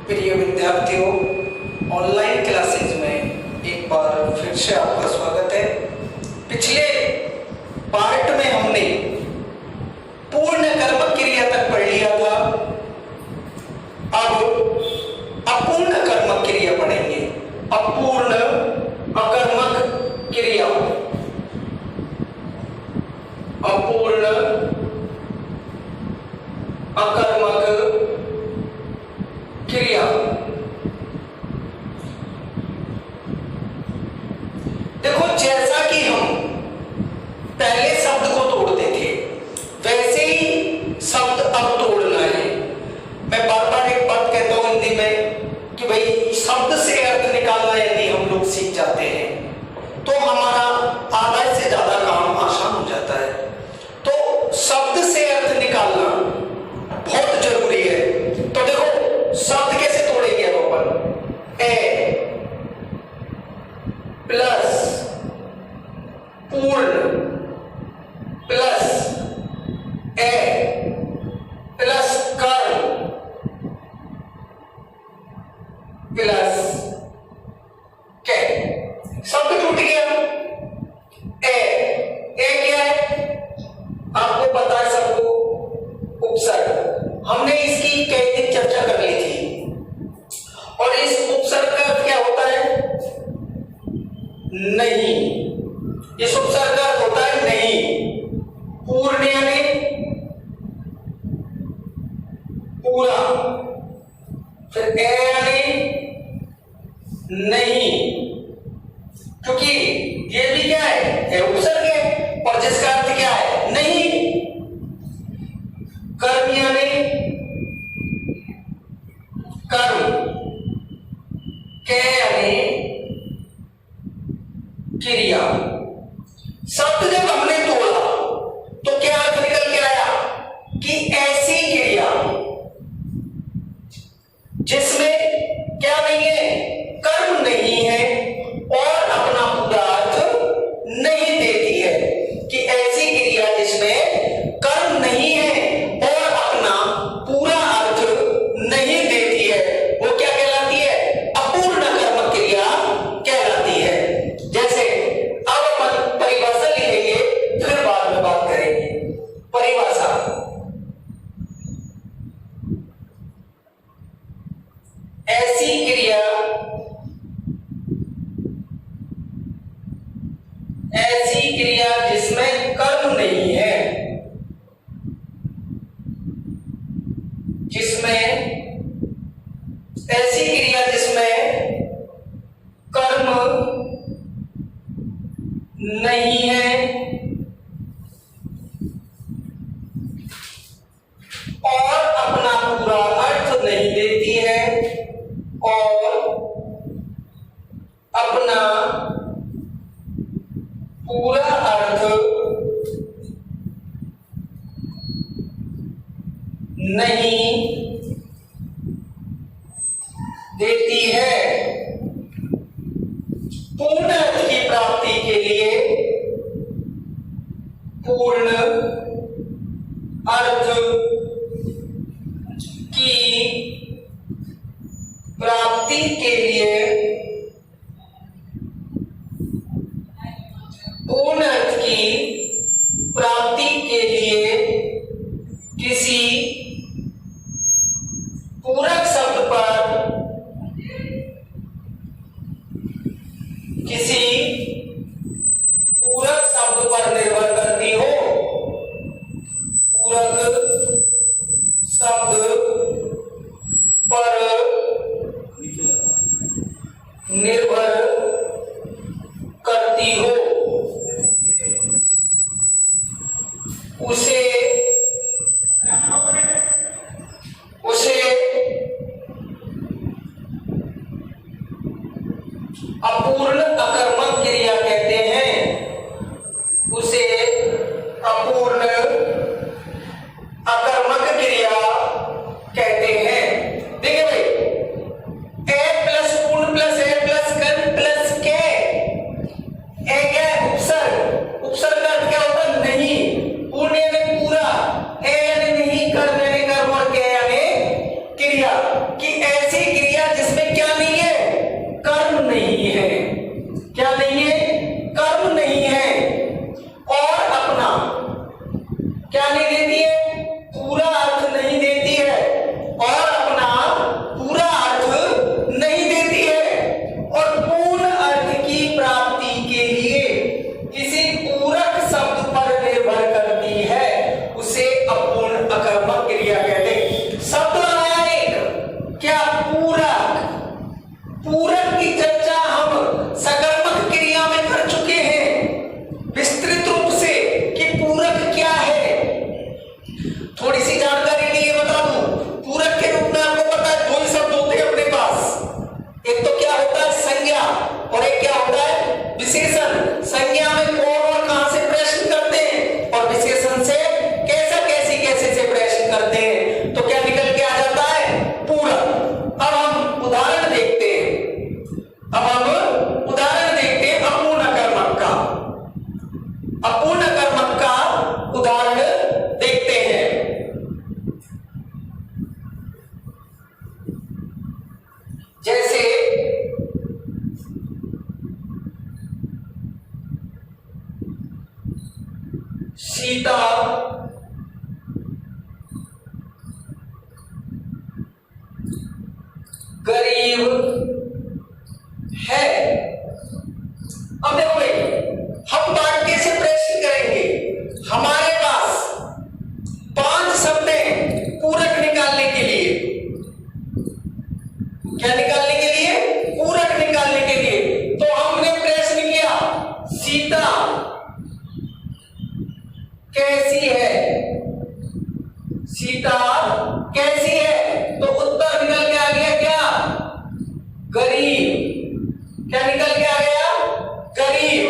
प्रिय विद्यार्थियों, online classes में एक बार फिर से आपका स्वागत है। पिछले पार्ट में हमने पूर्ण कर्मक क्रिया तक पढ़ लिया था। अब अपूर्ण कर्मक क्रिया पढ़ेंगे। अपूर्ण अकर्मक क्रिया, अपूर्ण अकर्मक क्रिया। देखो, जैसा कि हम पहले शब्द को तोड़ते थे वैसे ही शब्द अब तोड़ना है। मैं बार बार एक बात कहता हूं हिंदी में कि भाई शब्द से अर्थ निकालना यदि हम लोग सीख जाते हैं तो हमारा आधा से ज्यादा काम आसान हो जाता है। तो शब्द से अर्थ निकालना बहुत जरूरी है। तो देखो, शब्द कैसे तोड़ेंगे अपन? ए प्लस पूर्ण प्लस ए प्लस कर्म प्लस के। शब्द टूट गया। ए क्या है? आपको पता है सबको, उपसर्ग। हमने इसकी कई दिन चर्चा कर ली थी। और इस उपसर्ग का अर्थ क्या होता है? नहीं। इस उपसर्ग का अर्थ होता है नहीं। पूर्ण यानी पूरा, फिर ए यानी नहीं, क्योंकि ये भी क्या है? उपसर्ग है और जिसका अर्थ क्या है? नहीं। कर्म यानी कर्म, के यानी क्रिया। शब्द जब हमने तोड़ा तो क्या अर्थ निकल के आया कि ऐसी क्रिया जिसमें क्या नहीं है? कर्म नहीं है और अपना पूरा अर्थ नहीं देती है। कि ऐसी क्रिया जिसमें कर्म नहीं है और अपना पूरा अर्थ नहीं देती है, वो क्या कहलाती है? अपूर्ण कर्मक क्रिया कहलाती है। जैसे अब अपन परिभाषा लिखेंगे, फिर बाद में बात करेंगे। परिभाषा, ऐसी क्रिया जिसमें कर्म नहीं है, ऐसी क्रिया जिसमें कर्म नहीं है और अपना पूरा अर्थ नहीं देती है और अपना पूरा अर्थ नहीं देती है। पूर्ण अर्थ की प्राप्ति के लिए, पूर्ण अर्थ की प्राप्ति के लिए, पूर्ण अर्थ की प्राप्ति के लिए किसी पूरक शब्द पर, किसी पूरक शब्द पर निर्भर करती हो। पूरक शब्द पर निर्भर करती हो, उसे अपूर्ण अकर्मक कि ऐसी क्रिया जिसमें क्या नहीं है, कर्म नहीं है। क्या नहीं है? कर्म नहीं है। और अपना क्या नहीं देती है? पूरा अर्थ नहीं देती है। और अपना पूरा अर्थ नहीं देती है। और पूर्ण अर्थ की प्राप्ति के लिए किसी पूरक शब्द पर निर्भर करती है, उसे अपूर्ण अकर्मक क्रिया कहते हैं। शब्द आया एक, क्या? पूरक। पूरक की चर्चा हम सकर्मक क्रिया में कर चुके हैं विस्तृत रूप से कि पूरक क्या है। थोड़ी सी जानकारी के लिए बता दूं, पूरक के रूप में आपको पता है दो ही शब्द होते हैं अपने पास। एक तो क्या होता है? संज्ञा, और एक क्या होता है? विशेषण। संज्ञा में कौन और कहां से प्रश्न करते हैं, और विशेषण से कैसा कैसे से प्रश्न करते हैं, तो क्या निकल के आ जाता है? पूरक। अब हम उदाहरण देखते हैं। अपूर्ण कर्मक का। अपूर्ण कर्मक का उदाहरण देखते हैं। जैसे सीता गरीब है। अब देखो भाई, हम वाक्य से प्रश्न करेंगे। हमारे पास 5 शब्द हैं पूरक निकालने के लिए। क्या निकालने के लिए? पूरक निकालने के लिए। तो हमने प्रश्न किया सीता कैसी है? सीता कैसी है? तो उत्तर निकल के आ गया क्या? गरीब। क्या निकल के आ गया? गरीब।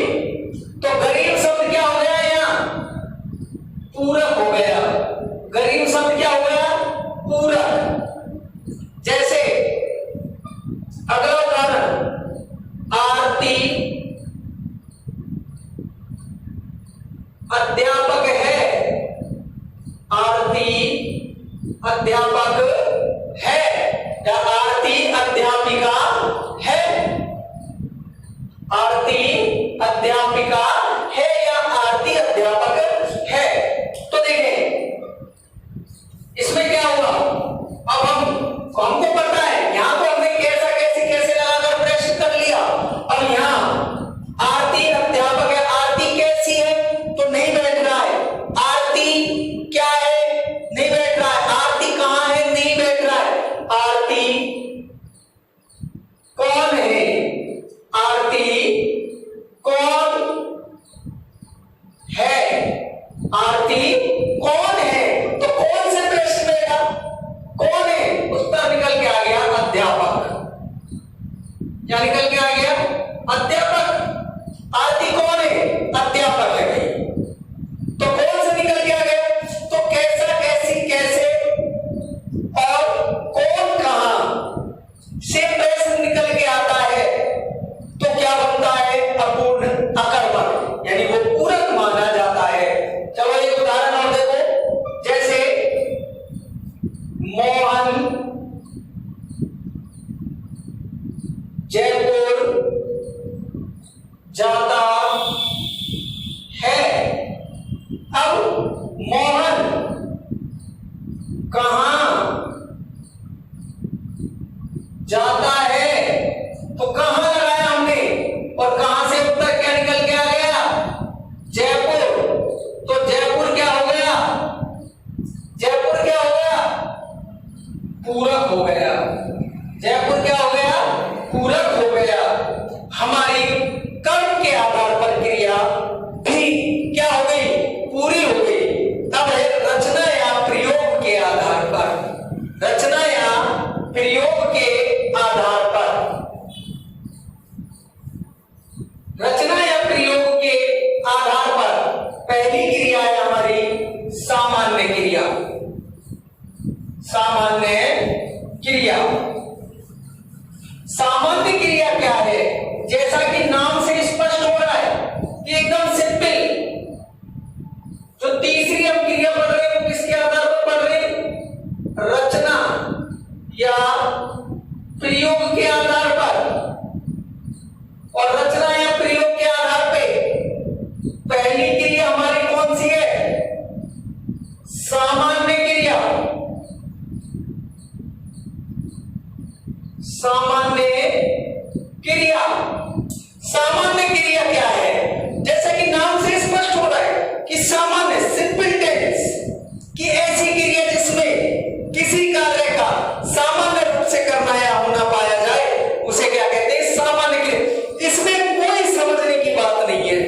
तो गरीब शब्द क्या हो गया? यहां पूरक हो गया। गरीब शब्द क्या हो गया? पूरक। जैसे अगला उदाहरण, आरती अध्यापक है। आरती अध्यापक है या आरती अध्यापिका है? आरती अध्यापिका है या आरती अध्यापक है? तो देखें इसमें क्या हुआ। अब हमको पता है, यहां तो हमने कैसे लगाकर प्रश्न कर लिया। अब यहां आरती अध्यापक है, आरती कैसी है तो नहीं बैठ रहा है। आरती क्या है? नहीं बैठ रहा है। आरती कहां है? नहीं बैठ रहा है। आरती कौन है? आरती कौन है? आरती कौन है? तो कौन से प्रश्न बैठा? कौन है? उत्तर निकल के आ गया अध्यापक। क्या निकल के आ गया? अध्यापक। आरती कौन है? अध्यापक है भाई। तो कौन से निकल के आ गया? तो कैसा, कैसे और कौन कहां से प्रश्न निकल के आता है, तो क्या बनता है? अपूर्ण अकर्मक, यानी वो पूरक माना जाता है। चलो एक उदाहरण और देखो। जैसे मोहन जयपुर जाता है। अब मोहन कहां जाता है, तो कहां लगाया हमने, और कहां से उत्तर क्या निकल के आ गया? जयपुर। तो जयपुर क्या हो गया? जयपुर क्या हो गया? पूरक हो गया। जयपुर क्या हो गया? पूरक हो गया। हमारी कर्म के आधार पर क्रिया भी क्या हो गई? पूरी हो गई। अब है रचना या प्रयोग के आधार पर। रचना या प्रयोग के आधार पर। रचना या प्रयोग के आधार पर पहली क्रिया है हमारी सामान्य क्रिया। सामान्य क्रिया। सामान्य क्रिया क्या है? जैसा कि नाम से स्पष्ट हो रहा है कि एकदम सिंपल। जो तीसरी हम क्रिया पढ़ रहे हैं वो किसके आधार पर पढ़ रहे हैं? रचना या प्रयोग के आधार पर और रचना या प्रयोग के आधार पे पहली क्रिया हमारी कौन सी है? सामान्य क्रिया। सामान्य क्रिया। सामान्य क्रिया क्या है? जैसा कि नाम से स्पष्ट हो रहा है कि सामान्य, सिंपल टेंस, कि ऐसी क्रिया जिसमें किसी कार्य का सामान्य रूप से करना या होना पाया जाए उसे क्या कहते हैं? सामान्य क्रिया। इसमें कोई समझने की बात नहीं है।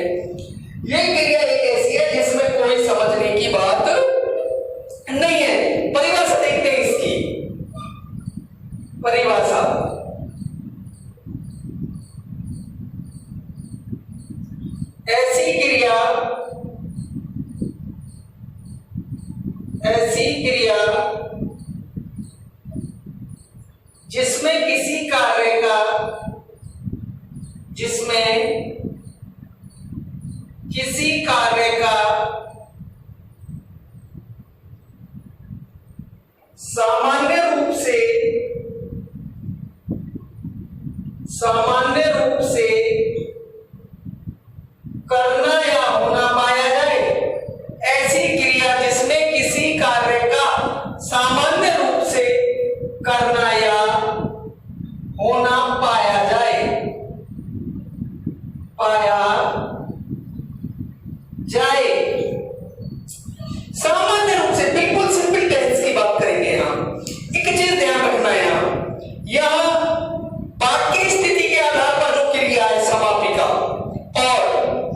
यह क्रिया एक ऐसी है जिसमें कोई समझने की बात नहीं है। परिभाषा देखते हैं इसकी। परिभाषा, ऐसी क्रिया जिसमें किसी कार्य का सामान्य रूप से करना या होना पाया जाए। ऐसी क्रिया जिसमें किसी कार्य का सामान्य रूप से करना या होना पाया जाए, सामान्य रूप से, बिल्कुल सिंपल टेंस की बात करेंगे। हम एक चीज ध्यान रखना है, यहां वाक्य स्थिति के आधार पर जो क्रिया है समापिका और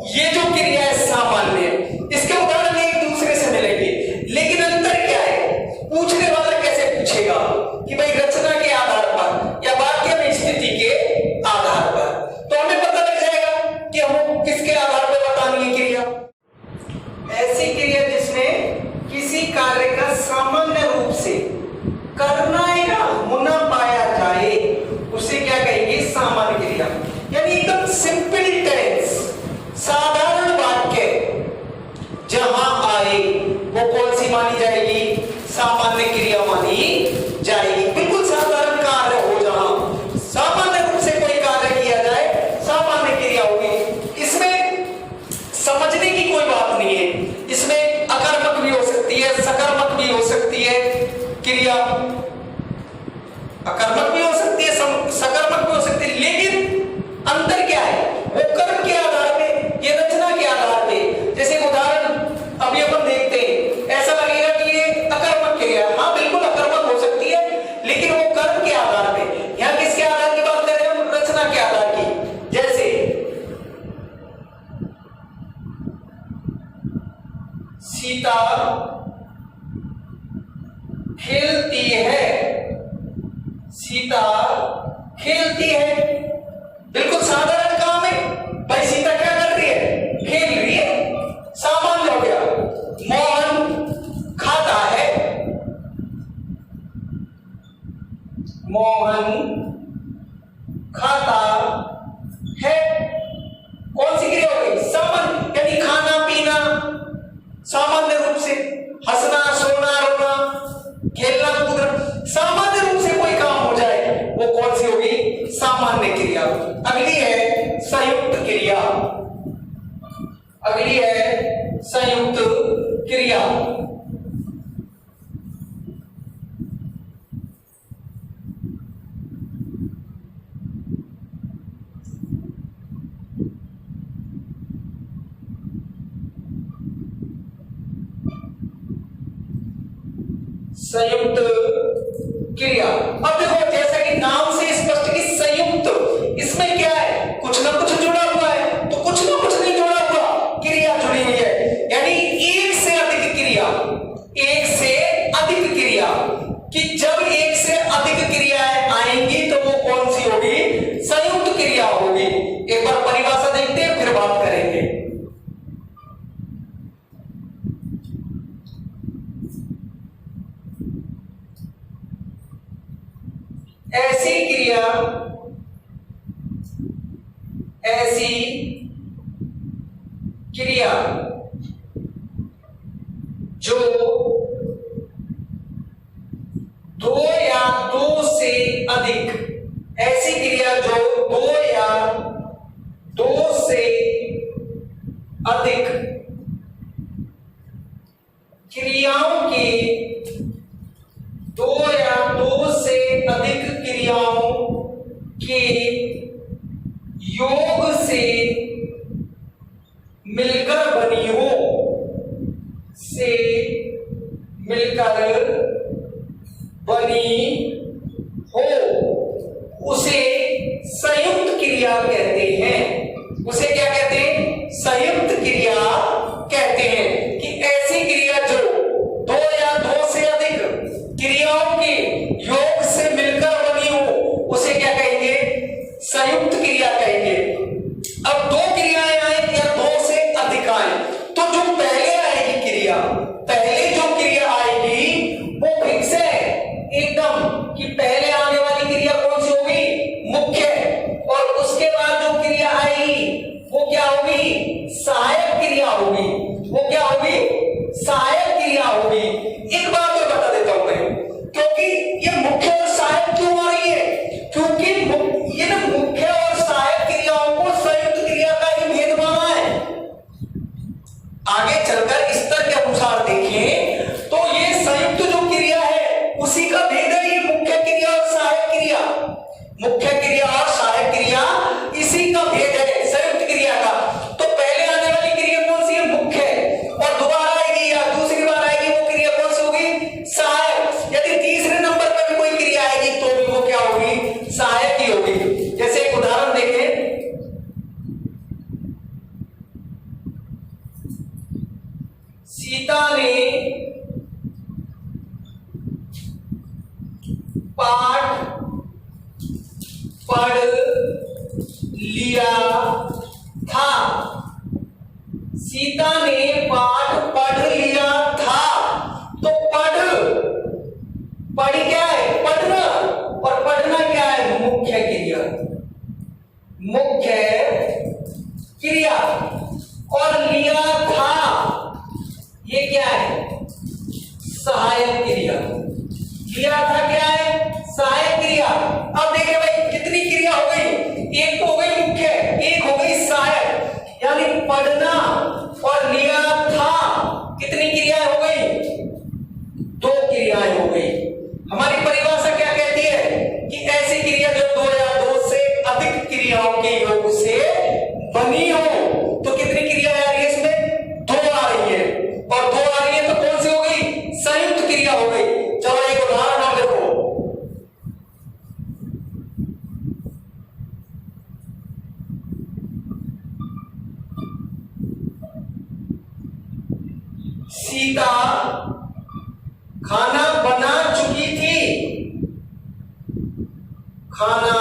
ये जो क्रिया है सामान्य, इसके उदाहरण एक दूसरे से मिलेंगे, लेकिन अंतर क्या है? पूछने वाला कैसे पूछेगा कि भाई रचना के आधार पर या वाक्य में स्थिति के आधार पर, तो हमें पता लग जाएगा कि हम किसके आधार पर बतानी है क्रिया। ऐसी क्रिया जिसमें किसी कार्य का सामान्य रूप से करना या होना पाया जाए उसे क्या कहेंगे? सामान्य क्रिया। यानी एकदम सिंपल टेंस, साधारण वाक्य जहां आए वो कौन सी मानी जाएगी? सामान्य क्रिया मानी जाएगी। बिल्कुल साधारण कार्य हो जहां सामान्य रूप से कोई कार्य किया जाए, सामान्य क्रिया होगी। इसमें समझने की कोई बात नहीं है। इसमें अकर्मक भी हो सकती है, सकर्मक भी हो सकती है क्रिया, अकर्मक भी हो सकती है, सकर्मक भी हो सकती है, लेकिन अंतर क्या है? वो कर्म के आधार पे, ये रचना के आधार पे। जैसे उदाहरण अभी अपन देखते हैं, ऐसा लगेगा कि ये अकर्मक क्रिया, हाँ बिल्कुल अकर्मक हो सकती है, लेकिन वो कर्म के आधार पे। यहां किसके आधार की बात कर रहे हैं हम? रचना के आधार की। जैसे सीता खेलती है, सीता खेलती है, बिल्कुल साधारण काम है। भाई सीता क्या कर रही है? खेल रही है, सामान्य हो गया। मोहन खाता है, मोहन खाता है, कौन सी क्रिया हो गई? सामान्य, यानी खाना पीना सामान्य रूप से, हंसना सोना रोना खेलना कूदना सामान्य रूप से कोई काम हो जाए वो कौन सी होगी? सामान्य क्रिया। अगली है संयुक्त क्रिया। अगली है संयुक्त क्रिया। संयुक्त क्रिया। अब देखो जैसा कि नाम से स्पष्ट कि संयुक्त, इसमें क्या है? कुछ ना कुछ जुड़ा हुआ है, तो कुछ ना कुछ नहीं जुड़ा हुआ, क्रिया जुड़ी हुई है। यानी एक से अधिक क्रिया, एक से अधिक क्रिया, कि जब एक से अधिक क्रियाएं आएंगी तो वो कौन सी होगी? संयुक्त क्रिया होगी। एक बार परिभाषा देखते हैं फिर बात करेंगे। ऐसी क्रिया, ऐसी क्रिया जो दो या दो से अधिक ऐसी क्रिया जो दो या दो से अधिक क्रियाओं की, दो या दो से अधिक क्रियाओं के योग से मिलकर बनी हो, से मिलकर बनी हो, उसे संयुक्त क्रिया कहते हैं। उसे क्या कहते हैं? संयुक्त क्रिया कहते हैं। कि ऐसी क्रिया जो दो या दो से अधिक क्रियाओं के योग से मिलकर बनी हो, उसे क्या कहेंगे? संयुक्त क्रिया कहेंगे। अब दो क्रियाएं आए या दो से अधिक आए, तो जो पहले आएगी क्रिया, पहले जो क्रिया आएगी वो फिक्स है एकदम कि पहले आने वाली क्रिया कौन सी होगी? मुख्य। और उसके बाद जो क्रिया आएगी वो क्या होगी? सहायक क्रिया होगी। वो क्या होगी? सहायक क्रिया होगी। एक बात और बता देता हूं मैं, क्योंकि ये मुख्य और सहायक क्यों आ रही है? क्योंकि ये ना मुख्य और सहायक क्रियाओं को संयुक्त क्रिया का ही भेद माना है। आगे चलकर स्तर के अनुसार देखें तो ये संयुक्त जो क्रिया है उसी का भेद है, ये मुख्य क्रिया और सहायक क्रिया। मुख्य क्रिया और सहायक क्रिया इसी का भेद है, संयुक्त क्रिया का। तो पहले आने वाली क्रिया कौन सी है? मुख्य। और दोबारा आएगी या दूसरी बार आएगी वो क्रिया कौन सी होगी? सहायक। यदि तीसरे नंबर पर भी कोई क्रिया आएगी तो भी वो क्या होगी? सहायक ही होगी। जैसे एक उदाहरण देखें, सीता ने पाठ पढ़ लिया था। सीता ने पाठ पढ़ लिया था। तो पढ़ क्या है? पढ़ना। और पढ़ना क्या है? मुख्य क्रिया। मुख्य क्रिया। और लिया था ये क्या है? सहायक क्रिया। लिया था क्या है? सहायक क्रिया। अब देखिए भाई कितनी क्रिया हो गई? एक तो हो गई मुख्य, एक हो गई सहायक। यानी पढ़ना और लिया था, कितनी क्रियाएं हो गई? दो क्रियाएं हो गई। हमारी परिभाषा क्या कहती है? कि ऐसी क्रिया जो दो या दो से अधिक क्रियाओं के योग से बनी हो। तो कितनी क्रिया आ रही है इसमें? दो आ रही है। और दो आ रही है तो कौन सी हो गई? संयुक्त क्रिया हो गई। चलो एक उदाहरण और देखो। सीता खाना बना चुकी थी। खाना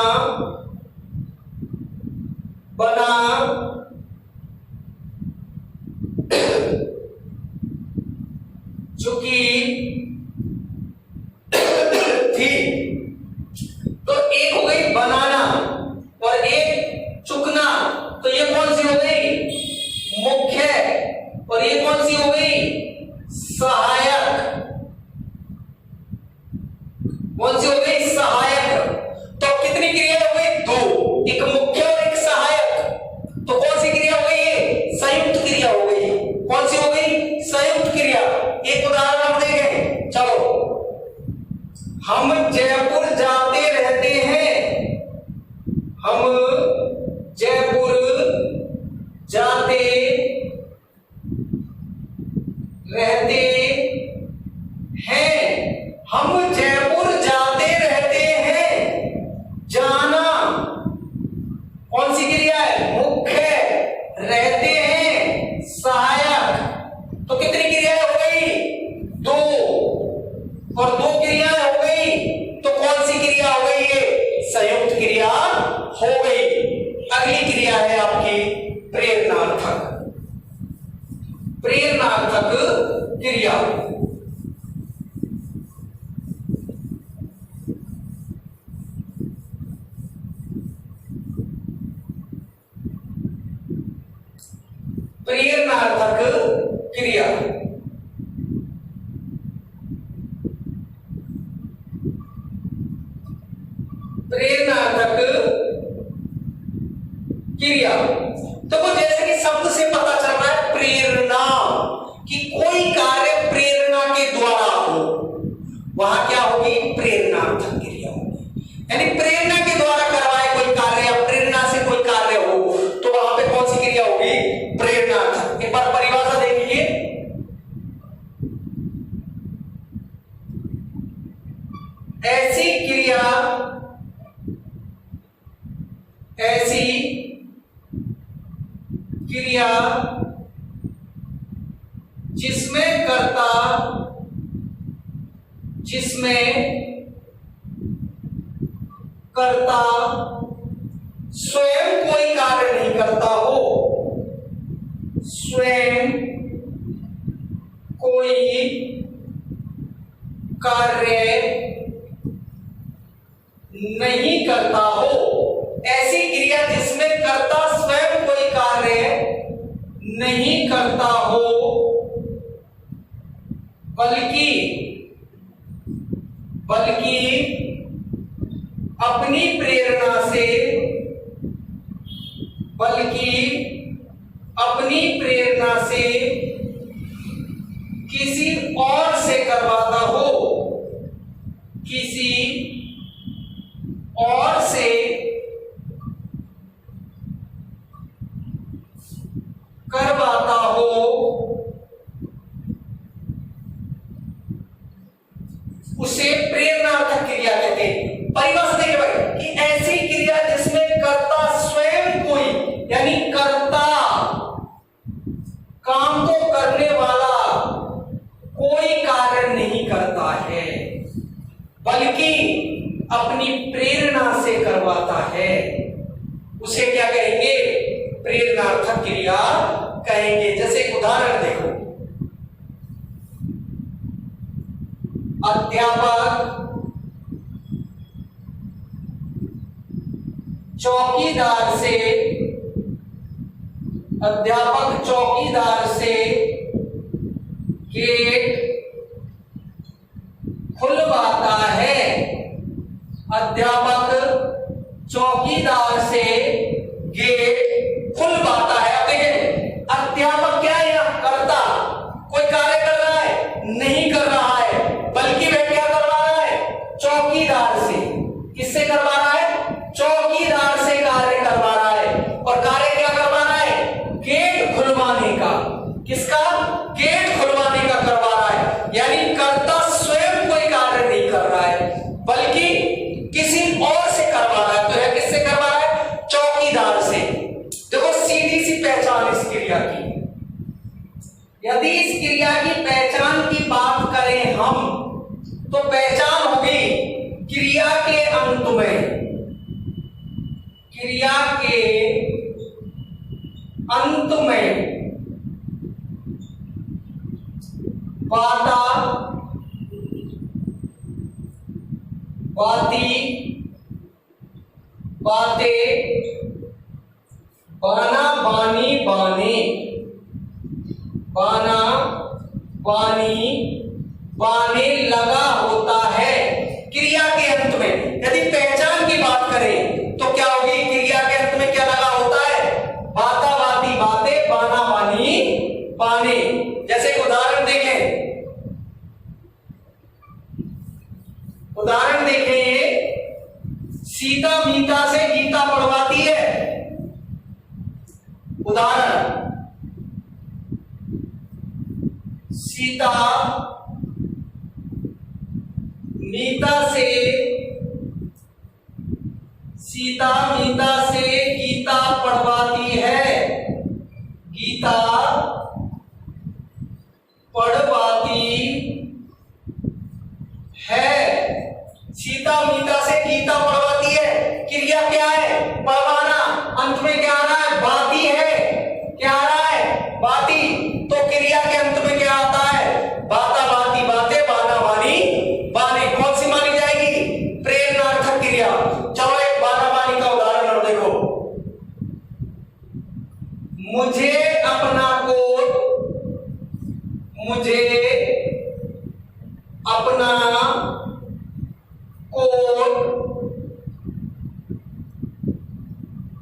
बना चुकी थी। तो एक हो गई बनाना और एक चुकना। तो ये कौन सी हो गई? मुख्य। और ये कौन सी हो गई? सहायक। कौन सी हो गई? सहायक। तो कितनी क्रिया हो गई? दो। एक मुख्य और एक सहायक। तो कौन सी क्रिया हो गई? ये संयुक्त क्रिया हो गई। कौन सी हो गई? संयुक्त क्रिया। एक उदाहरण हम देखें। चलो, हम जयपुर जाते रहते हैं। हम जयपुर जाते रहते हैं। हम जयपुर जाते रहते हैं। जाना कौन सी क्रिया है? मुख्य। रहते हैं सहायक। तो कितनी क्रियाएं हो गई? दो। और दो क्रियाएं हो गई तो कौन सी क्रिया हो गई? ये संयुक्त क्रिया हो गई। अगली क्रिया है आपकी प्रेरणार्थक। प्रेरणार्थक क्रिया। प्रेरणार्थक क्रिया। प्रेरणार्थक क्रिया। तो वो जैसे कि शब्द से पता चल रहा है प्रेरणा, कि कोई कार्य प्रेरणा के द्वारा हो, वहां क्या होगी, प्रेरणार्थक क्रिया होगी। यानी प्रेरणा के द्वारा करवाए कोई कार्य या प्रेरणा से कोई कार्य हो तो वहां पे कौन सी क्रिया होगी, प्रेरणार्थक। एक बार परिभाषा देख लीजिए, ऐसी क्रिया जिसमें कर्ता स्वयं कोई कार्य नहीं करता हो, स्वयं कोई कार्य नहीं करता हो। ऐसी क्रिया जिसमें कर्ता स्वयं कोई कार्य नहीं करता हो, बल्कि अपनी प्रेरणा से किसी और से करवाता हो, किसी और से करवाता हो, उसे प्रेरणार्थक क्रिया कहते हैं। परिभाषा देखिए भाई, कि ऐसी क्रिया जिसमें कर्ता स्वयं कोई, यानी कर्ता काम को करने वाला कोई कार्य नहीं करता है, बल्कि अपनी प्रेरणा से करवाता है, उसे क्या कहेंगे, प्रेरणार्थक क्रिया कहेंगे। जैसे एक उदाहरण देखो, अध्यापक चौकीदार से गेट खुलवाता है। अध्यापक चौकीदार से गेट खुलवाता है। अब देखिए, अध्यापक क्या है, यहां कर्ता कोई कार्य कर रहा है, नहीं कर रहा है, बल्कि वह क्या करवा रहा है, चौकीदार से। किससे करवा रहा है, चौकीदार से कार्य करवा रहा है। और कार्य क्या करवा रहा है, गेट खुलवाने का। किसका, गेट खुलवाने का करवा रहा है। यानी कर्ता स्वयं कोई कार्य नहीं कर रहा है, बल्कि किसी और से करवा रहा है। तो यह किससे करवा रहा है, चौकीदार से। देखो सीधी सी पहचान इस क्रिया की। यदि इस क्रिया की पहचान की बात करें हम, तो पहचान होगी क्रिया के अंत में, क्रिया के अंत में बाने लगा होता है। क्रिया के अंत में यदि पहचान की बात करें तो क्या होगी, क्रिया के अंत में क्या लगा होता है, बाता बाती बाते, बाना बानी बाने। जैसे उदाहरण देखें, सीता मीता से गीता पढ़वाती है। उदाहरण, सीता मीता से गीता पढ़वाती है। गीता पढ़वाती है। सीता मीता से गीता पढ़वाती है। क्रिया क्या है, पढ़वाना। अंत में क्या आ रहा है, बाती है। क्या आ रहा है, बाती। तो क्रिया के अंत में क्या आता है, बाता बाती बाते, बाना बानी बाने। कौन सी मानी जाएगी, प्रेरणार्थक क्रिया। चलो एक बाना बानी का उदाहरण और देखो। मुझे अपना कोट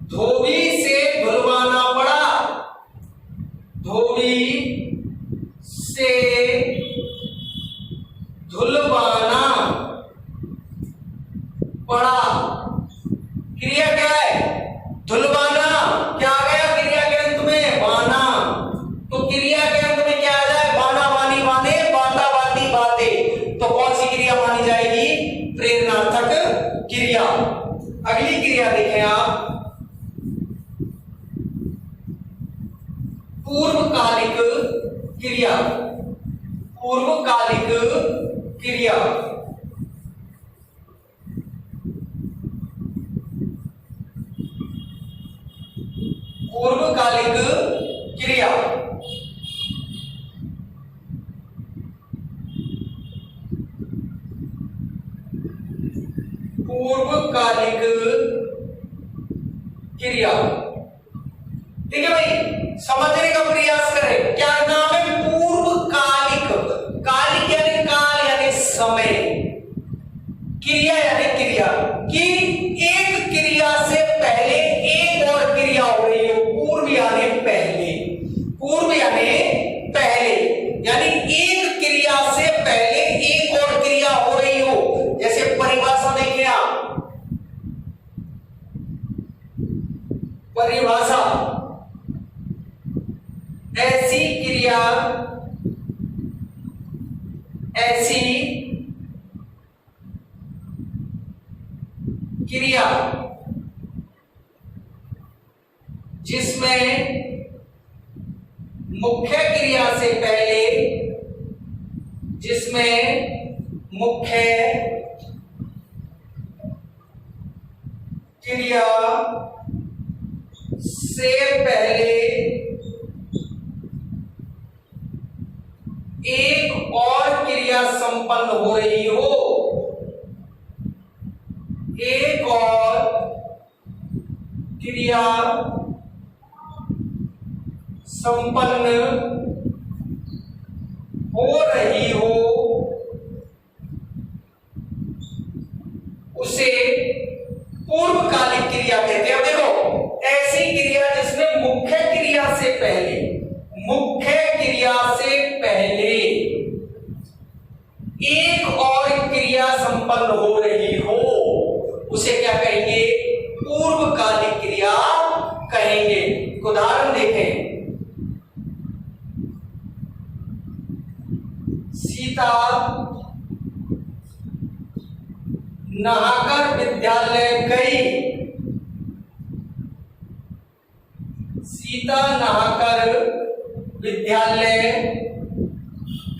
धोबी से पढ़ा। क्रिया क्या है? धुलवाना। क्या आ गया क्रिया के अंत में? बाना। तो क्रिया के अंत में क्या आ जाए? बाना, बानी, बाने, बाता, बाती, बाते। तो कौन सी क्रिया मानी जाएगी? प्रेरणार्थक क्रिया। अगली क्रिया देखें आप, पूर्वकालिक क्रिया। पूर्वकालिक क्रिया। पूर्वकालिक क्रिया पूर्वकालिक क्रिया। ठीक है भाई, समझने का प्रयास करें। क्या नाम है? पूर्वकालिक। कालिक यानी काल यानी समय, क्रिया यानी क्रिया कि एक क्रिया से पहले एक और क्रिया हो रही हो। पूर्व यानी पहले, पूर्व यानी पहले, यानी एक क्रिया से पहले एक और क्रिया हो रही हो। जैसे परिभाषा देखिए आप, परिभाषा, ऐसी क्रिया, ऐसी क्रिया जिसमें मुख्य क्रिया से पहले, जिसमें मुख्य क्रिया से पहले एक और क्रिया संपन्न हो रही हो, एक और क्रिया संपन्न हो रही हो, उसे पूर्वकालिक क्रिया कहते हैं। अब देखो, ऐसी क्रिया जिसमें मुख्य क्रिया से पहले, मुख्य क्रिया से पहले एक और क्रिया संपन्न हो रही हो, उसे क्या कहेंगे? पूर्वकालिक क्रिया कहेंगे। उदाहरण देखें, सीता नहाकर विद्यालय गई। सीता नहाकर विद्यालय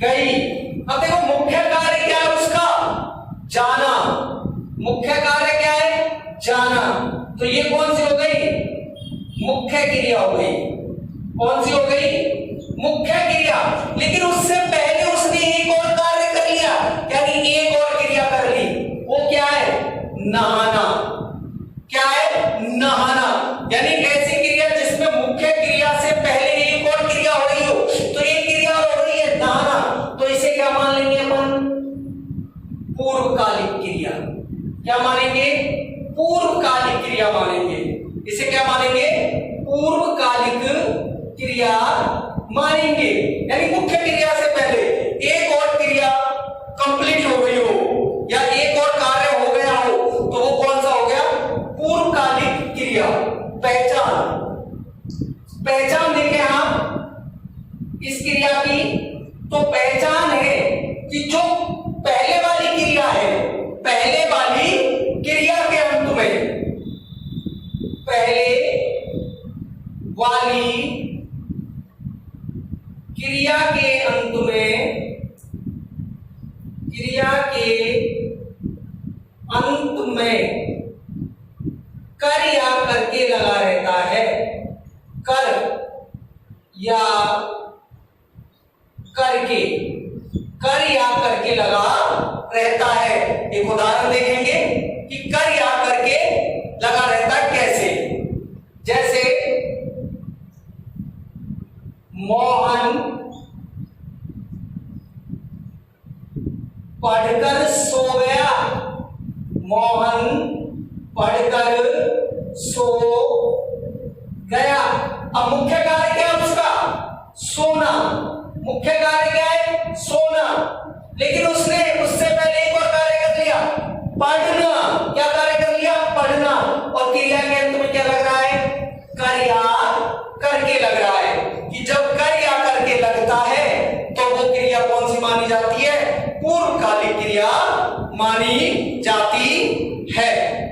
गई। अब देखो, मुख्य कार्य क्या है उसका? जाना। मुख्य कार्य क्या है? जाना। तो ये कौन सी हो गई? मुख्य क्रिया हो गई। कौन सी हो गई? मुख्य क्रिया। लेकिन उससे पहले उसने एक और कार्य कर लिया, यानी एक और क्रिया कर ली। वो क्या है? नहाना। क्या है? नहाना। यानी ऐसी क्रिया जिसमें मुख्य क्रिया से पहले एक और क्रिया हो रही हो। तो एक क्रिया हो रही है नहाना, तो इसे क्या मान लेंगे अपन? पूर्वकालिक क्रिया। क्या मानेंगे? पूर्वकालिक क्रिया मानेंगे। इसे क्या मानेंगे? पूर्वकालिक क्रिया मानेंगे। यानी मुख्य क्रिया से पहले एक और क्रिया कंप्लीट हो गई हो या एक और कार्य हो गया हो, तो वो कौन सा हो गया? पूर्वकालिक क्रिया। पहचान, पहचान देखें आप इस क्रिया की, तो पहचान है कि जो पहले वाली क्रिया है, पहले वाली क्रिया के अंत में, पहले वाली क्रिया के अंत में, क्रिया के अंत में कर या करके लगा रहता है। कर या करके, कर या करके लगा रहता है। एक उदाहरण देखेंगे कि कर या करके लगा रहता है कैसे। जैसे मोहन पढ़कर सो गया। मोहन पढ़कर सो गया। अब मुख्य कार्य क्या है उसका? सोना। मुख्य कार्य क्या है? सोना। लेकिन उसने उससे पहले एक और कार्य कर लिया, पढ़ना। क्या वाली क्रिया मानी जाती है।